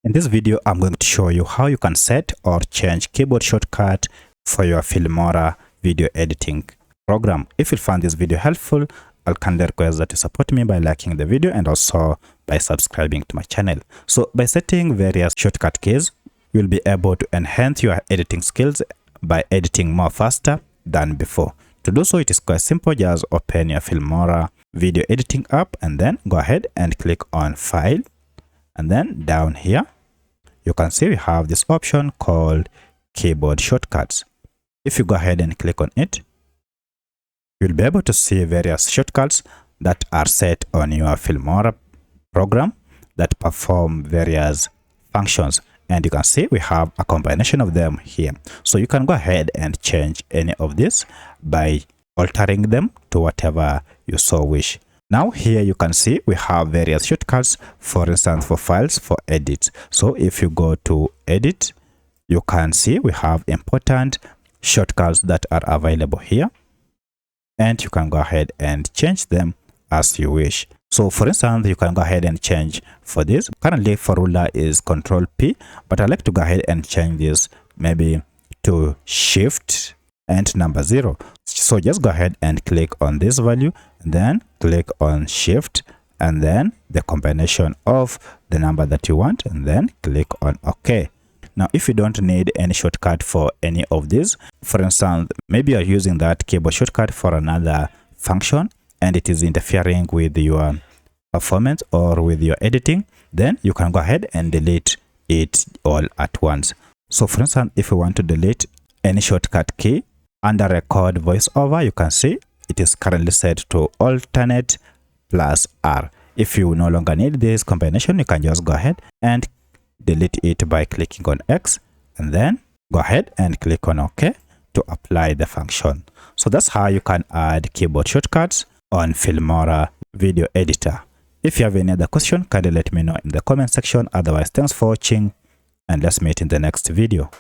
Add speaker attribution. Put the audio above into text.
Speaker 1: In this video, I'm going to show you how you can set or change keyboard shortcut for your Filmora video editing program. If you found this video helpful, I'll kindly request that you support me by liking the video and also by subscribing to my channel. So by setting various shortcut keys, you'll be able to enhance your editing skills by editing more faster than before. To do so, it is quite simple. Just open your Filmora Video Editing app and then go ahead and click on File. And then down here, you can see we have this option called Keyboard Shortcuts. If you go ahead and click on it, you'll be able to see various shortcuts that are set on your Filmora program that perform various functions. And you can see we have a combination of them here. So you can go ahead and change any of this by altering them to whatever you so wish. Now here you can see we have various shortcuts, for instance, for files, for edit. So if you go to edit, you can see we have important shortcuts that are available here. And you can go ahead and change them as you wish. So for instance, you can go ahead and change for this. Currently for ruler is Control P, but I like to go ahead and change this maybe to Shift and number 0. So just go ahead and click on this value and then click on Shift and then the combination of the number that you want and then click on OK. Now, if you don't need any shortcut for any of these, for instance, maybe you're using that keyboard shortcut for another function and it is interfering with your performance or with your editing, then you can go ahead and delete it all at once. So for instance, if you want to delete any shortcut key under record voiceover, you can see it is currently set to alternate plus R. If you no longer need this combination, you can just go ahead and delete it by clicking on X and then go ahead and click on OK to apply the function. So that's how you can add keyboard shortcuts on Filmora Video Editor. If you have any other question, kindly let me know in the comment section. Otherwise, thanks for watching and let's meet in the next video.